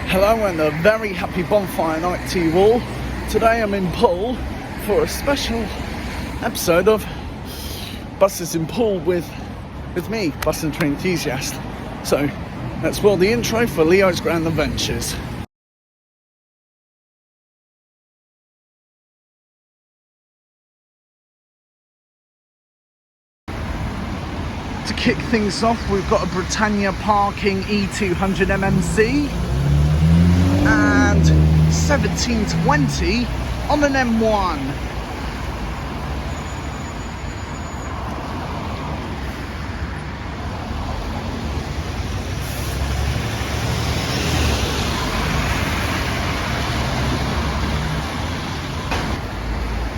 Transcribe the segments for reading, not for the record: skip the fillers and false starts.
Hello and a very happy bonfire night to you all. Today I'm in Poole for a special episode of Buses in Poole with me, bus and train enthusiast. So let's roll the intro for Leo's Grand Adventures. To kick things off, we've got a Britannia Parking E200 MMC and 1720 on an M1.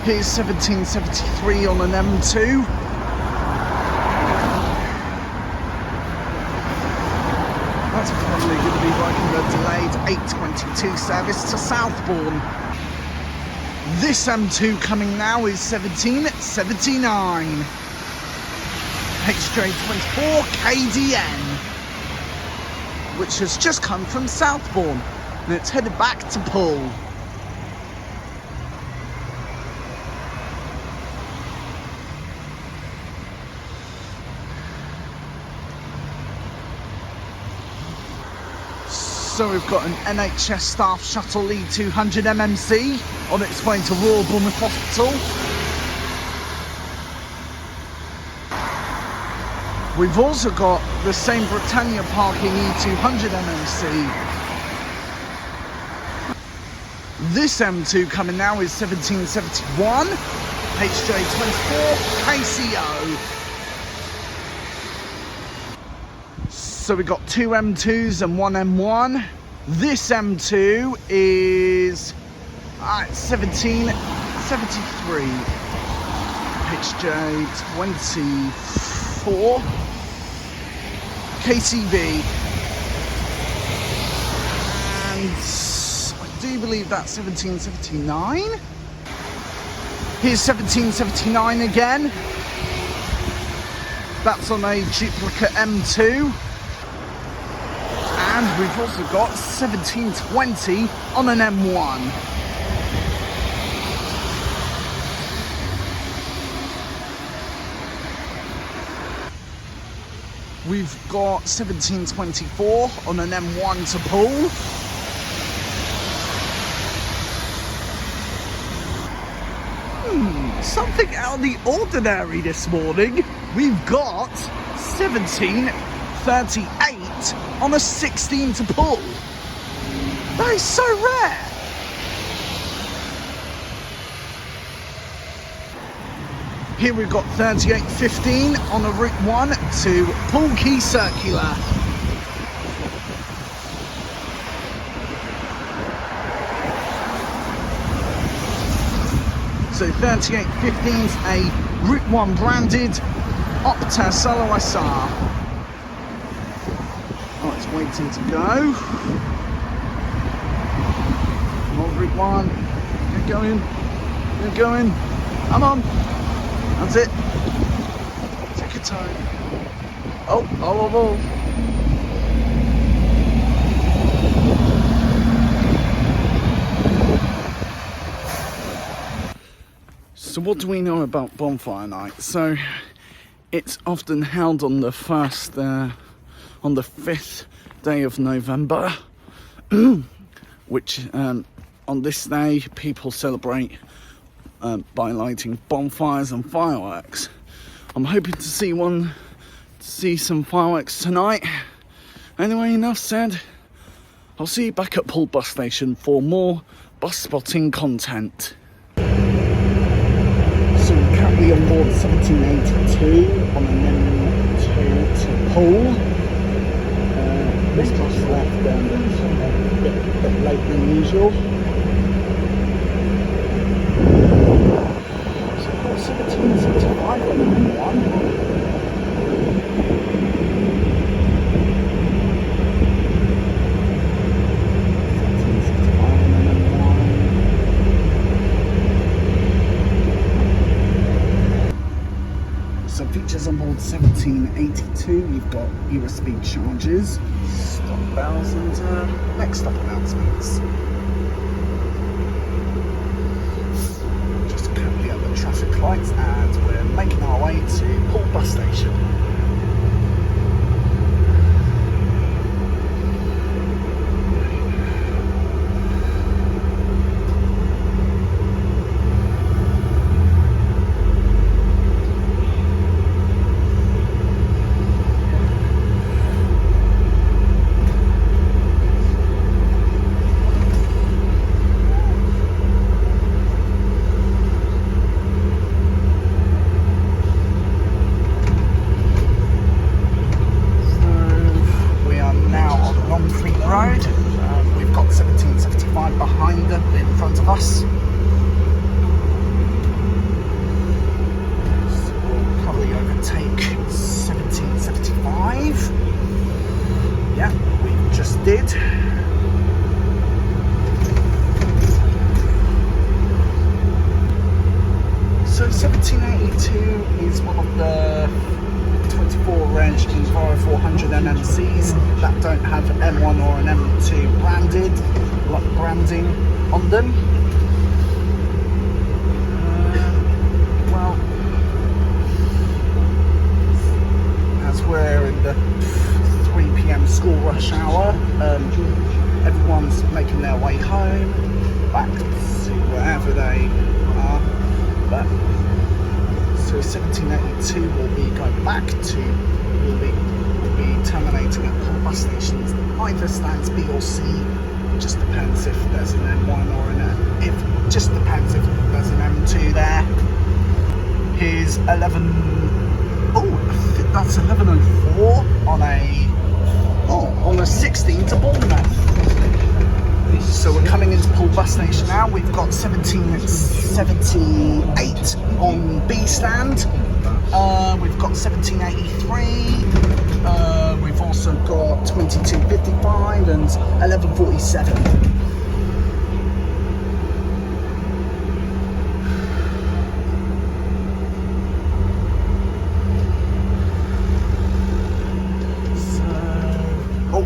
Here's 1773 on an M2. That's probably going to be working the delayed 822 service to Southbourne. This M2 coming now is 1779. HJ24 KDV, which has just come from Southbourne and it's headed back to Poole. So we've got an NHS staff shuttle E200 MMC on its way to Royal Bournemouth Hospital. We've also got the same Britannia Parking E200 MMC. This M2 coming now is 1771 HJ24 KDV. So we've got two M2s and one M1. This M2 is 1773 HJ24 KDV. And I do believe that's 1779. Here's 1779 again. That's on a duplicate M2. And we've also got 1720 on an M1. We've got 1724 on an M1 to Poole. Something out of the ordinary this morning. We've got 1738 on a 16 to Poole. That is so rare. Here we've got 3815 on a Route 1 to Poole Quay Circular. So 3815's a Route 1 branded Opta Solo SR. Oh, it's waiting to go. Come on, Route 1. You're going. You're going. Come on. That's it. Take your time. Oh. So what do we know about Bonfire Night? So it's often held on the on the 5th day of November, which on this day people celebrate by lighting bonfires and fireworks. I'm hoping to see some fireworks tonight. Anyway, enough said. I'll see you back at Poole bus station for more bus spotting content. So we're currently on board 1782 on an M2 to Poole. This bus left a bit late than usual. So we've got 1775 on the M1. So features on board 1782, you've got USB chargers, stop bells and next stop announcements. Just currently at the traffic lights and we're making our way to Poole bus station. We've got 1775 behind them, in front of us. So we'll probably overtake 1775. Yeah, we just did. So 1782 is one of the 24-range Bonfire 400 MMCs that don't have M1 or an M2 branding on them. Well, as we're in the 3 PM school rush hour, everyone's making their way home, back to wherever they are. But so 1782 will be going back to, will be terminating at Poole bus stations. Either stands B or C, just depends if there's an M1 or an just depends if there's an M2 there. Here's 11, oh, I think that's 1104 on a 16 to Bournemouth. So we're coming into Poole bus station now. We've got 1778 on B stand. We've got 1783. We've also got 2255 and 1147.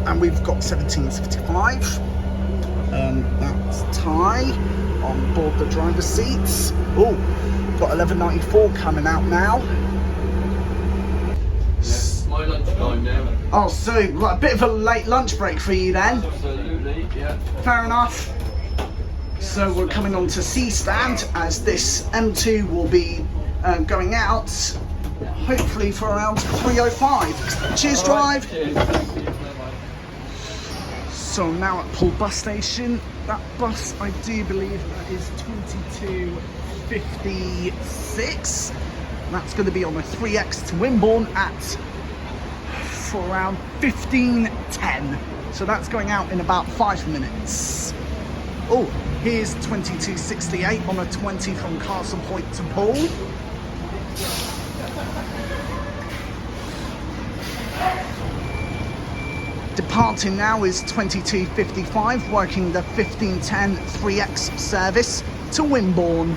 And we've got 1775. That's Ty on board the driver's seats. Oh, got 1194 coming out now. Yeah, my lunch time now. Oh, so we've got a bit of a late lunch break for you then. Absolutely, yeah. Fair enough. So we're coming on to C stand as this M2 will be going out hopefully for around 3:05. Cheers, drive. Cheers. So I'm now at Poole bus station. That bus, I do believe, that is 2256. That's going to be on a 3X to Wimborne for around 15:10. So that's going out in about 5 minutes. Oh, here's 2268 on a 20 from Castle Point to Poole. Departing now is 2255, working the 1510 3X service to Wimborne.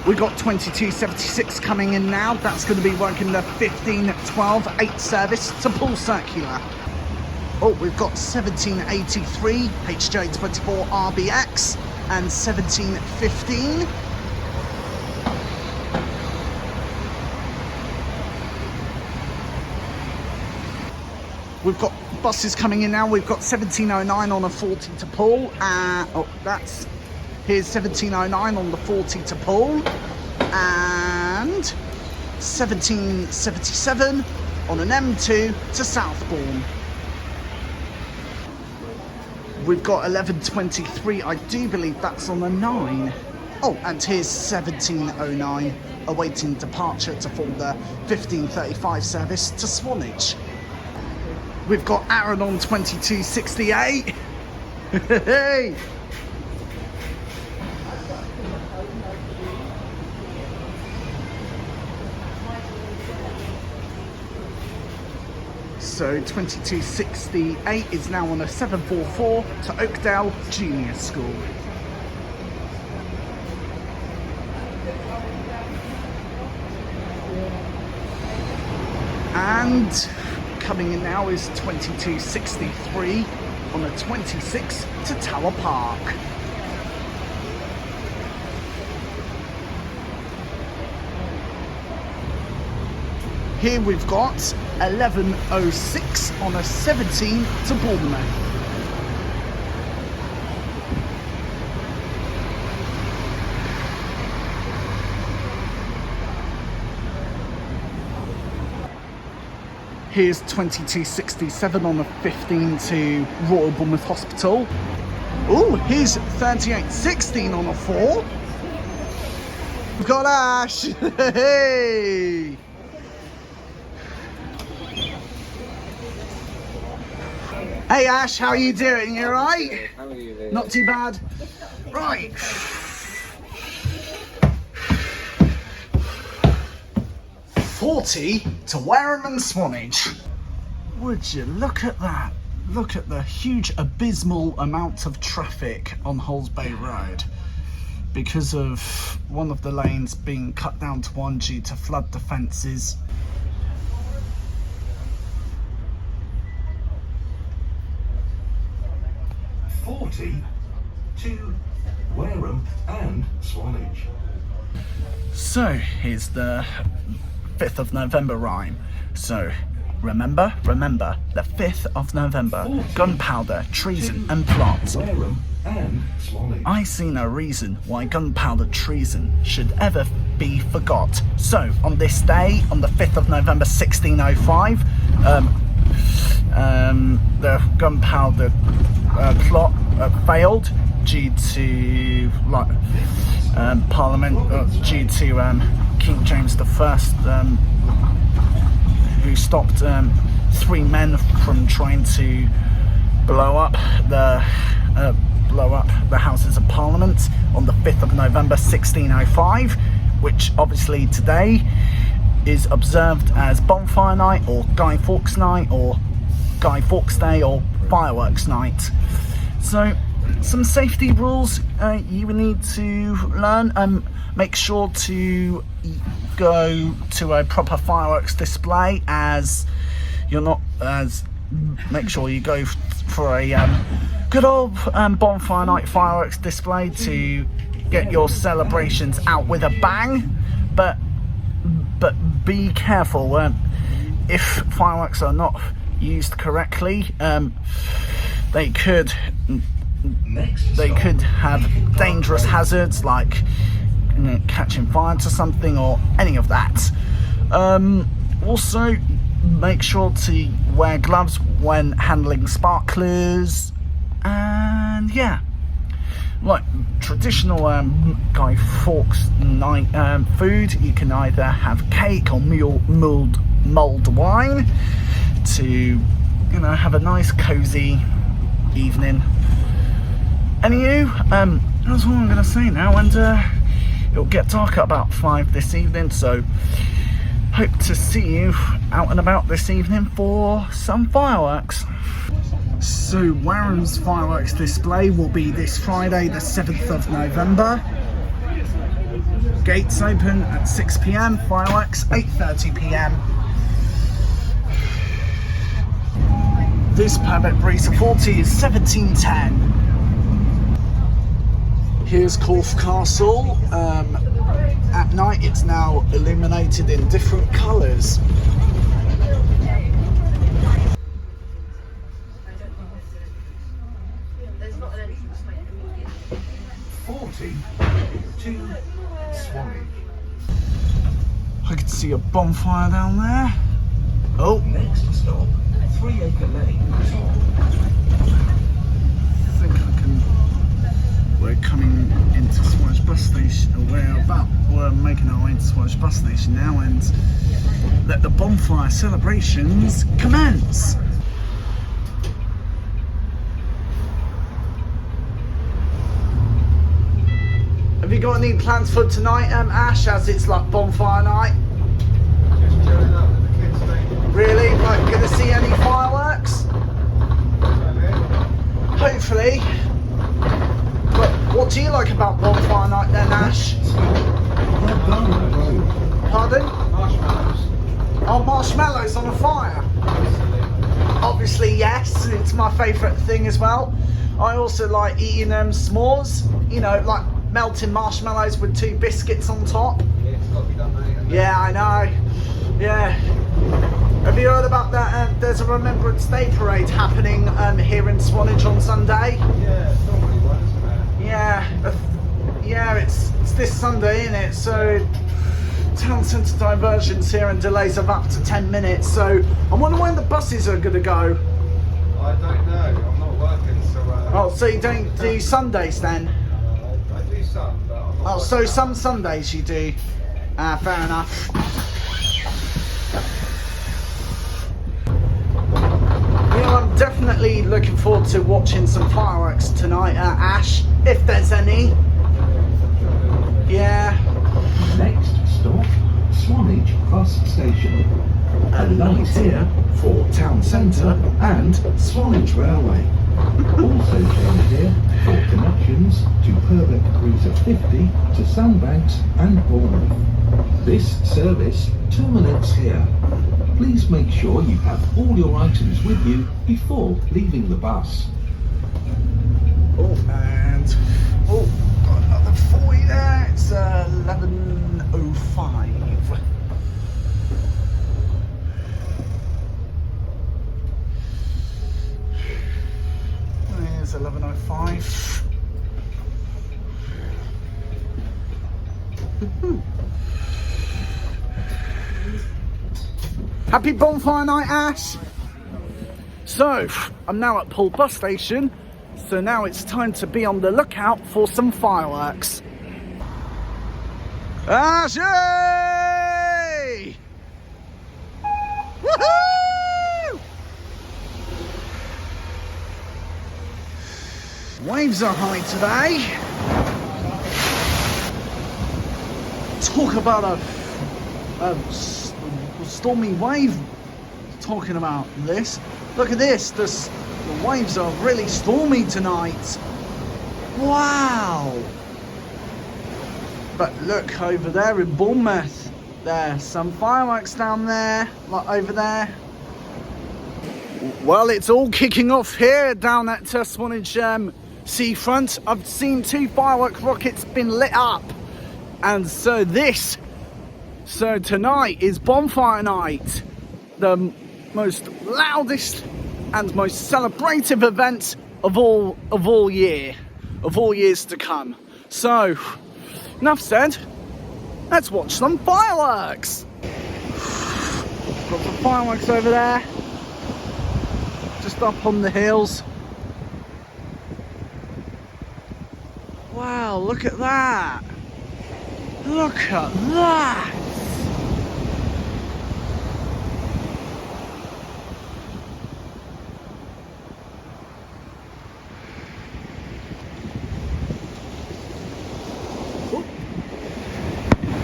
We've got 2276 coming in now. That's going to be working the 1512 8 service to Poole Circular. Oh, we've got 1783 HJ24 RBX and 1715. We've got buses coming in now. We've got 1709 on a 40 to Poole. Here's 1709 on the 40 to Poole. And 1777 on an M2 to Southbourne. We've got 1123, I do believe that's on a 9. Oh, and here's 1709, awaiting departure to form the 1535 service to Swanage. We've got Aaron on 2268. Hey! So 2268 is now on a 744 to Oakdale Junior School. And coming in now is 2263 on a 26 to Tower Park. Here we've got 1106 on a 17 to Bournemouth. Here's 2267 on a 15 to Royal Bournemouth Hospital. Oh, here's 3816 on a 4. We've got Ash. Hey! Hey Ash, how are you doing? You alright? How are you doing? Not too bad. Right. 40 to Wareham and Swanage. Would you look at that? Look at the huge abysmal amount of traffic on Hulls Bay Road because of one of the lanes being cut down to one due to flood defences. To Wareham and Swanage. So here's the 5th of November rhyme. So remember, the 5th of November, gunpowder, treason and plot. Wareham and Swanage. I see no reason why gunpowder treason should ever be forgot. So on this day, on the 5th of November 1605, the gunpowder plot failed due to Parliament, due to King James I, who stopped 3 men from trying to blow up the Houses of Parliament on the 5th of November 1605, which obviously today is observed as Bonfire Night or Guy Fawkes Night or Guy Fawkes Day or Fireworks Night. So some safety rules you need to learn. Make sure to go to a proper fireworks display, as you're not as make sure you go for a good old Bonfire Night fireworks display to get your celebrations out with a bang, but be careful. If fireworks are not used correctly, they could have dangerous hazards like catching fire to something or any of that. Also, make sure to wear gloves when handling sparklers, and yeah, like traditional Guy Fawkes Night food, you can either have cake or mulled wine to have a nice cozy evening. Anywho, that's all I'm going to say now, and it'll get dark at about 5 this evening, so hope to see you out and about this evening for some fireworks. So Wareham's fireworks display will be this Friday the 7th of November. Gates open at 6 PM, fireworks 8:30 PM. This Purbeck Breezer 40 is 1710. Here's Corfe Castle. At night it's now illuminated in different colours. To Swanage. I can see a bonfire down there. Oh, Next stop, 3 Acre Lane. I think I can. We're coming into Swanage bus station. We're making our way to Swanage bus station now, and let the bonfire celebrations commence. Have you got any plans for tonight, Ash, as it's like bonfire night? Just chilling out with the kids, mate. Really? Like, gonna see any fireworks? Hopefully. But what do you like about Bonfire Night then, Ash? Pardon? Marshmallows. Oh, marshmallows on a fire. Obviously, yes. It's my favourite thing as well. I also like eating s'mores. You know, like melting marshmallows with 2 biscuits on top. Yeah, it's got to be done, mate. Yeah, I know. Yeah. Have you heard about that? There's a Remembrance Day parade happening here in Swanage on Sunday. Yeah, it's normally one, isn't it? Yeah, it's this Sunday, isn't it? So town centre diversions here and delays of up to 10 minutes. So I wonder when the buses are going to go. I don't know. I'm not working, so... Oh, so you don't do Sundays then? I do some, but I'm not Oh, so working. some Sundays you do. Fair enough. You know, I'm definitely looking forward to watching some fireworks tonight, Ash, if there's any. Yeah. Next stop, Swanage Bus Station. A light here for Town Centre and Swanage Railway. Also shown here for connections to Purbeck Breezer 50 to Sandbanks and Bournemouth. This service terminates here. Please make sure you have all your items with you before leaving the bus. Oh, and got another 40 there. It's 11:05. There's 11:05. Happy Bonfire Night, Ash! So, I'm now at Poole bus station, so now it's time to be on the lookout for some fireworks. Ashy! Woohoo! Waves are high today. Talk about a stormy wave. Talking about this. Look at this. The waves are really stormy tonight. Wow. But look over there in Bournemouth. There's some fireworks down there, like over there. Well, it's all kicking off here down at Swanage seafront. I've seen 2 firework rockets been lit up. And so tonight is Bonfire Night, the most loudest and most celebrative event of all years to come. So, enough said. Let's watch some fireworks. Got some fireworks over there, just up on the hills. Wow, look at that. Look at that!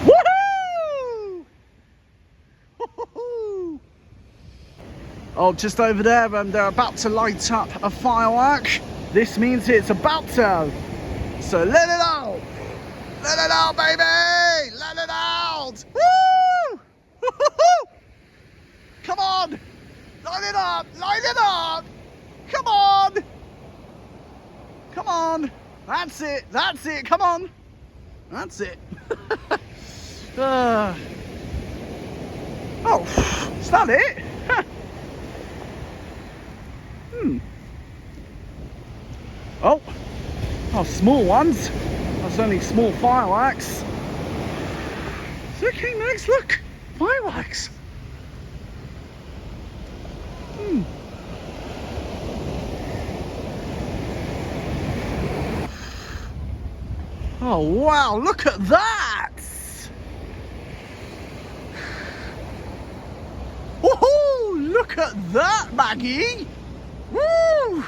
Woohoo! Woohoo! Oh, just over there, they're about to light up a firework. This means it's about to. So let it out! Let it out, baby! Let it out! Woo! Come on! Light it up! Light it up! Come on! Come on! That's it! That's it! Come on! That's it! Oh, is that it? Oh, small ones. That's only small fireworks. Okay, Max, look, fireworks. Oh wow, look at that! Woohoo! Look at that, Maggie! Woo!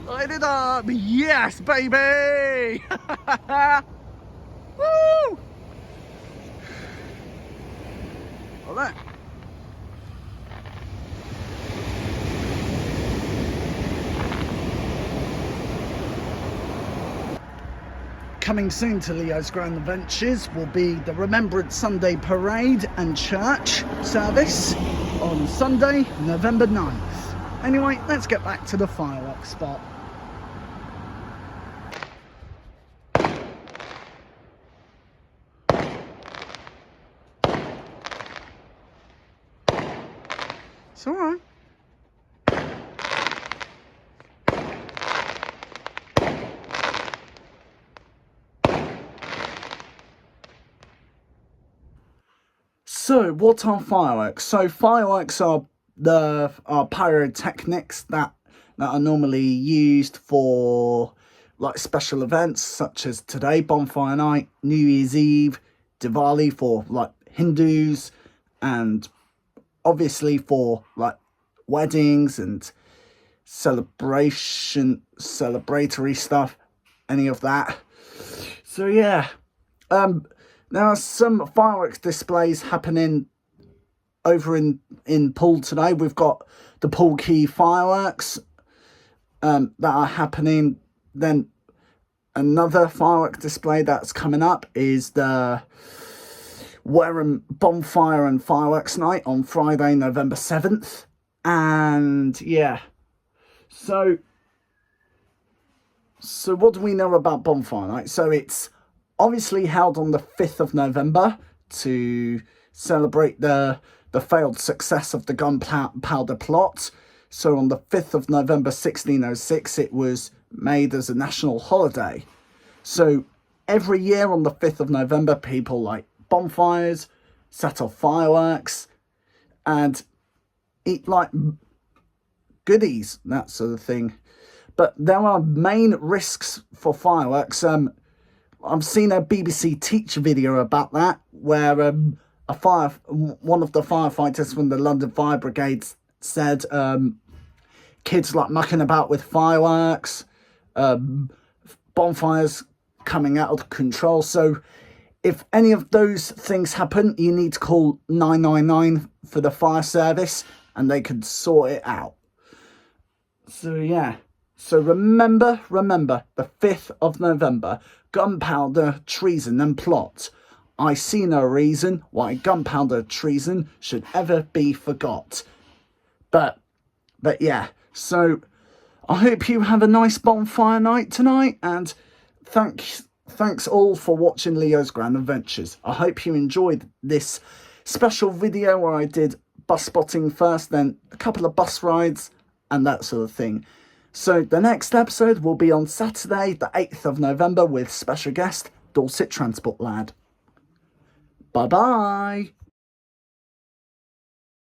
Light it up! Yes, baby! Woo! Oh, there. coming soon to Leo's Grand Adventures will be the Remembrance Sunday Parade and Church service on Sunday, November 9th. Anyway, let's get back to the fireworks spot. It's all right. So, what are fireworks? So, fireworks are pyrotechnics that are normally used for like special events such as today, Bonfire Night, New Year's Eve, Diwali for like Hindus, and obviously for like weddings and celebratory stuff, any of that. So yeah, there are some fireworks displays happening over in Poole today. We've got the Poole Key fireworks that are happening. Then another firework display that's coming up is the Wareham Bonfire and Fireworks Night on Friday, November 7th. And yeah, so what do we know about Bonfire Night? So it's obviously held on the 5th of November to celebrate the failed success of the Gunpowder Plot. So on the 5th of November 1606, it was made as a national holiday. So every year on the 5th of November, people light bonfires, set off fireworks, and eat like goodies, that sort of thing. But there are main risks for fireworks. I've seen a BBC Teacher video about that, where one of the firefighters from the London Fire Brigade said kids like mucking about with fireworks, bonfires coming out of control. So if any of those things happen, you need to call 999 for the fire service and they can sort it out. So yeah. So remember, the 5th of November, gunpowder, treason and plot. I see no reason why gunpowder treason should ever be forgot. But yeah, so I hope you have a nice bonfire night tonight, and thanks all for watching Leo's Grand Adventures. I hope you enjoyed this special video where I did bus spotting first, then a couple of bus rides and that sort of thing. So the next episode will be on Saturday, the 8th of November with special guest Dorset Transport Lad. Bye-bye.